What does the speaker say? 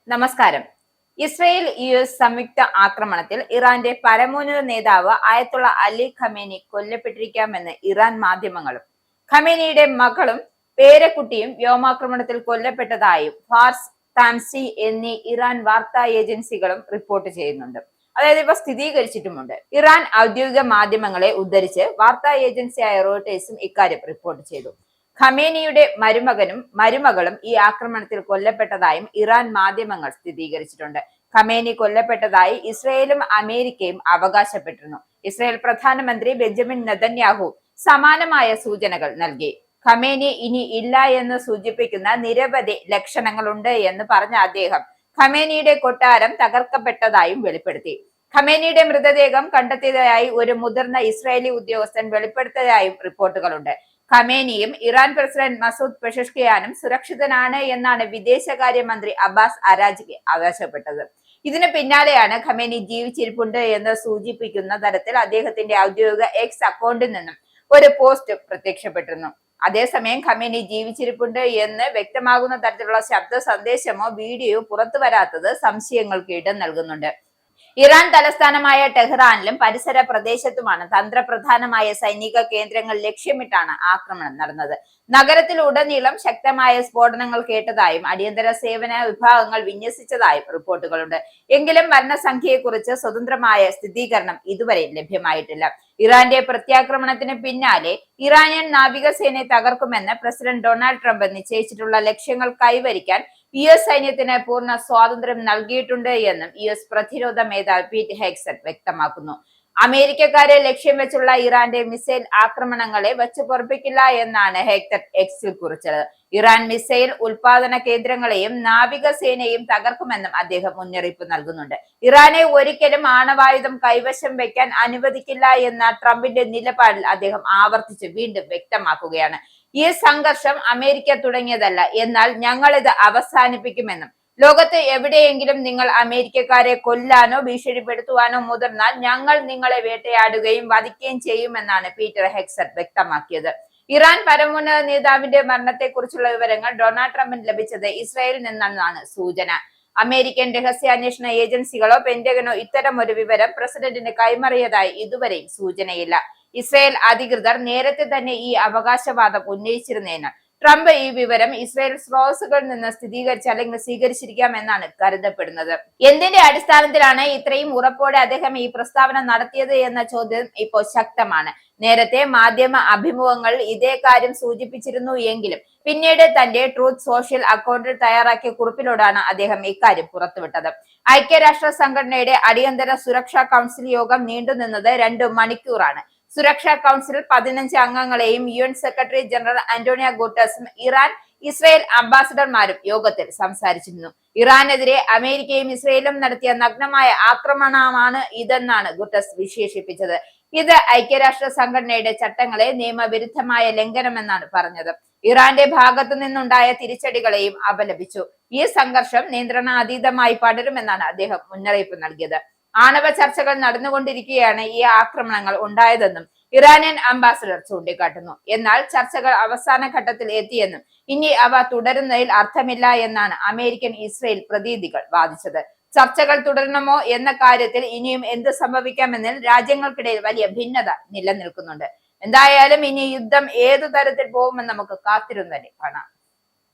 നമസ്കാരം. Israel US സംയുക്ത ആക്രമണത്തിൽ ഇറാന്റെ പരമോന്നത നേതാവ് ആയത്തുള്ള അലി ഖമേനി കൊല്ലപ്പെട്ടിരിക്കാമെന്ന് ഇറാൻ മാധ്യമങ്ങളും ഖമേനിയുടെ മകളും പേരക്കുട്ടിയും വ്യോമാക്രമണത്തിൽ കൊല്ലപ്പെട്ടതായും ഫാർസ്, താംസി എന്നീ ഇറാൻ വാർത്താ ഏജൻസികളും റിപ്പോർട്ട് ചെയ്യുന്നുണ്ട്. അതായത് ഇവ സ്ഥിരീകരിച്ചിട്ടുമുണ്ട്. ഇറാൻ ഔദ്യോഗിക മാധ്യമങ്ങളെ ഉദ്ധരിച്ച് വാർത്താ ഏജൻസിയായ റോയിട്ടേഴ്സും ഇക്കാര്യം റിപ്പോർട്ട് ചെയ്തു. ഖമേനിയുടെ മരുമകളും ഈ ആക്രമണത്തിൽ കൊല്ലപ്പെട്ടതായും ഇറാൻ മാധ്യമങ്ങൾ സ്ഥിരീകരിച്ചിട്ടുണ്ട്. ഖമേനി കൊല്ലപ്പെട്ടതായി ഇസ്രയേലും അമേരിക്കയും അവകാശപ്പെട്ടിരുന്നു. ഇസ്രയേൽ പ്രധാനമന്ത്രി ബെഞ്ചമിൻ നെതന്യാഹു സമാനമായ സൂചനകൾ നൽകി. ഖമേനി ഇനി ഇല്ല എന്ന് സൂചിപ്പിക്കുന്ന നിരവധി ലക്ഷണങ്ങളുണ്ട് എന്ന് പറഞ്ഞ അദ്ദേഹം ഖമേനിയുടെ കൊട്ടാരം തകർക്കപ്പെട്ടതായും വെളിപ്പെടുത്തി. ഖമേനിയുടെ മൃതദേഹം കണ്ടെത്തിയതായി ഒരു മുതിർന്ന ഇസ്രായേലി ഉദ്യോഗസ്ഥൻ വെളിപ്പെടുത്തിയതായും റിപ്പോർട്ടുകളുണ്ട്. ഖമേനിയും ഇറാൻ പ്രസിഡന്റ് മസൂദ് പെഷഷ്കിയാനും സുരക്ഷിതനാണ് എന്നാണ് വിദേശകാര്യമന്ത്രി അബ്ബാസ് അരാജിക്ക് അവകാശപ്പെട്ടത്. ഇതിന് പിന്നാലെയാണ് ഖമേനി ജീവിച്ചിരിപ്പുണ്ട് എന്ന് സൂചിപ്പിക്കുന്ന തരത്തിൽ അദ്ദേഹത്തിന്റെ ഔദ്യോഗിക എക്സ് അക്കൗണ്ടിൽ നിന്നും ഒരു പോസ്റ്റ് പ്രത്യക്ഷപ്പെട്ടിരുന്നു. അതേസമയം ഖമേനി ജീവിച്ചിരിപ്പുണ്ട് എന്ന് വ്യക്തമാകുന്ന തരത്തിലുള്ള ശബ്ദ സന്ദേശമോ വീഡിയോയോ പുറത്തു വരാത്തത് സംശയങ്ങൾക്ക് ഇടം നൽകുന്നുണ്ട്. ഇറാൻ തലസ്ഥാനമായ ടെഹ്റാനിലും പരിസര പ്രദേശത്തുമാണ് തന്ത്രപ്രധാനമായ സൈനിക കേന്ദ്രങ്ങൾ ലക്ഷ്യമിട്ടാണ് ആക്രമണം നടന്നത്. നഗരത്തിലുടനീളം ശക്തമായ സ്ഫോടനങ്ങൾ കേട്ടതായും അടിയന്തര സേവന വിഭാഗങ്ങൾ വിന്യസിച്ചതായും റിപ്പോർട്ടുകളുണ്ട്. എങ്കിലും മരണസംഖ്യയെക്കുറിച്ച് സ്വതന്ത്രമായ സ്ഥിരീകരണം ഇതുവരെ ലഭ്യമായിട്ടില്ല. ഇറാന്റെ പ്രത്യാക്രമണത്തിന് പിന്നാലെ ഇറാനിയൻ നാവികസേനയെ തകർക്കുമെന്ന് പ്രസിഡന്റ് ഡൊണാൾഡ് ട്രംപ് നിശ്ചയിച്ചിട്ടുള്ള ലക്ഷ്യങ്ങൾ കൈവരിക്കാൻ US സൈന്യത്തിന് പൂർണ്ണ സ്വാതന്ത്ര്യം നൽകിയിട്ടുണ്ട് എന്നും US പ്രതിരോധ മേധാവി പീറ്റ് ഹെഗ്സെറ്റ് വ്യക്തമാക്കുന്നു. അമേരിക്കക്കാരെ ലക്ഷ്യം വെച്ചുള്ള ഇറാന്റെ മിസൈൽ ആക്രമണങ്ങളെ വച്ചുപൊറുപ്പിക്കില്ല എന്നാണ് ഹെഗ്സെറ്റ് എക്സിൽ കുറിച്ചത്. ഇറാൻ മിസൈൽ ഉൽപാദന കേന്ദ്രങ്ങളെയും നാവികസേനയും തകർക്കുമെന്നും അദ്ദേഹം മുന്നറിയിപ്പ് നൽകുന്നുണ്ട്. ഇറാനെ ഒരിക്കലും ആണവായുധം കൈവശം വെക്കാൻ അനുവദിക്കില്ല എന്ന ട്രംപിന്റെ നിലപാടിൽ അദ്ദേഹം ആവർത്തിച്ച് വീണ്ടും വ്യക്തമാക്കുകയാണ്. ഈ സംഘർഷം അമേരിക്ക തുടങ്ങിയതല്ല, എന്നാൽ ഞങ്ങളിത് അവസാനിപ്പിക്കുമെന്നും ലോകത്ത് എവിടെയെങ്കിലും നിങ്ങൾ അമേരിക്കക്കാരെ കൊല്ലാനോ ഭീഷണിപ്പെടുത്തുവാനോ മുതിർന്നാൽ ഞങ്ങൾ നിങ്ങളെ വേട്ടയാടുകയും വധിക്കുകയും ചെയ്യുമെന്നാണ് പീറ്റർ ഹെഗ്സെറ്റ് വ്യക്തമാക്കിയത്. ഇറാൻ പരമോന്നത നേതാവിന്റെ മരണത്തെക്കുറിച്ചുള്ള വിവരങ്ങൾ ഡൊണാൾഡ് ട്രംപിന് ലഭിച്ചത് ഇസ്രായേലിൽ നിന്നാണ് സൂചന. അമേരിക്കൻ രഹസ്യാന്വേഷണ ഏജൻസികളോ പെന്റഗനോ ഇത്തരം ഒരു വിവരം പ്രസിഡന്റിന് കൈമാറിയതായി ഇതുവരെയും സൂചനയില്ല. ഇസ്രായേൽ അധികൃതർ നേരത്തെ തന്നെ ഈ അവകാശവാദം ഉന്നയിച്ചിരുന്നതിനാൽ ട്രംപ് ഈ വിവരം ഇസ്രായേൽ സ്രോതസ്സുകളിൽ നിന്ന് സ്ഥിരീകരിച്ച് അല്ലെങ്കിൽ സ്വീകരിച്ചിരിക്കാം എന്നാണ് കരുതപ്പെടുന്നത്. എന്തിന്റെ അടിസ്ഥാനത്തിലാണ് ഇത്രയും ഉറപ്പോടെ അദ്ദേഹം ഈ പ്രസ്താവന നടത്തിയത് എന്ന ചോദ്യം ഇപ്പോൾ ശക്തമാണ്. നേരത്തെ മാധ്യമ അഭിമുഖങ്ങളിൽ ഇതേ കാര്യം സൂചിപ്പിച്ചിരുന്നു എങ്കിലും പിന്നീട് തന്റെ ട്രൂത്ത് സോഷ്യൽ അക്കൗണ്ടിൽ തയ്യാറാക്കിയ കുറിപ്പിലൂടെയാണ് അദ്ദേഹം ഇക്കാര്യം പുറത്തുവിട്ടത്. ഐക്യരാഷ്ട്ര സംഘടനയുടെ അടിയന്തര സുരക്ഷാ കൗൺസിൽ യോഗം നീണ്ടുനിന്നത് 2 മണിക്കൂറാണ്. സുരക്ഷാ കൗൺസിലിൽ 15 അംഗങ്ങളെയും UN സെക്രട്ടറി ജനറൽ ആന്റോണിയോ ഗുട്ടറസും ഇസ്രായേൽ അംബാസഡർമാരും യോഗത്തിൽ സംസാരിച്ചിരുന്നു. ഇറാനെതിരെ അമേരിക്കയും ഇസ്രായേലും നടത്തിയ നഗ്നമായ ആക്രമണമാണ് ഇതെന്നാണ് ഗുട്ടറസ് വിശേഷിപ്പിച്ചത്. ഇത് ഐക്യരാഷ്ട്ര സംഘടനയുടെ ചട്ടങ്ങളെ നിയമവിരുദ്ധമായ ലംഘനമെന്നാണ് പറഞ്ഞത്. ഇറാന്റെ ഭാഗത്തു നിന്നുണ്ടായ തിരിച്ചടികളെയും അപലപിച്ചു. ഈ സംഘർഷം നിയന്ത്രണാതീതമായി പടരുമെന്നാണ് അദ്ദേഹം മുന്നറിയിപ്പ് നൽകിയത്. ആണവ ചർച്ചകൾ നടന്നുകൊണ്ടിരിക്കുകയാണ് ഈ ആക്രമണങ്ങൾ ഉണ്ടായതെന്നും ഇറാനിയൻ അംബാസഡർ ചൂണ്ടിക്കാട്ടുന്നു. എന്നാൽ ചർച്ചകൾ അവസാന ഘട്ടത്തിൽ എത്തിയെന്നും ഇനി അവ തുടരുന്നതിൽ അർത്ഥമില്ല എന്നാണ് അമേരിക്കൻ ഇസ്രായേൽ പ്രതിനിധികൾ വാദിച്ചത്. ചർച്ചകൾ തുടരണമോ എന്ന കാര്യത്തിൽ ഇനിയും എന്ത് സംഭവിക്കാമെന്നതിൽ രാജ്യങ്ങൾക്കിടയിൽ വലിയ ഭിന്നത നിലനിൽക്കുന്നുണ്ട്. എന്തായാലും ഇനി യുദ്ധം ഏതു തരത്തിൽ പോകുമെന്ന് നമുക്ക് കാത്തിരുന്ന് തന്നെ കാണാം.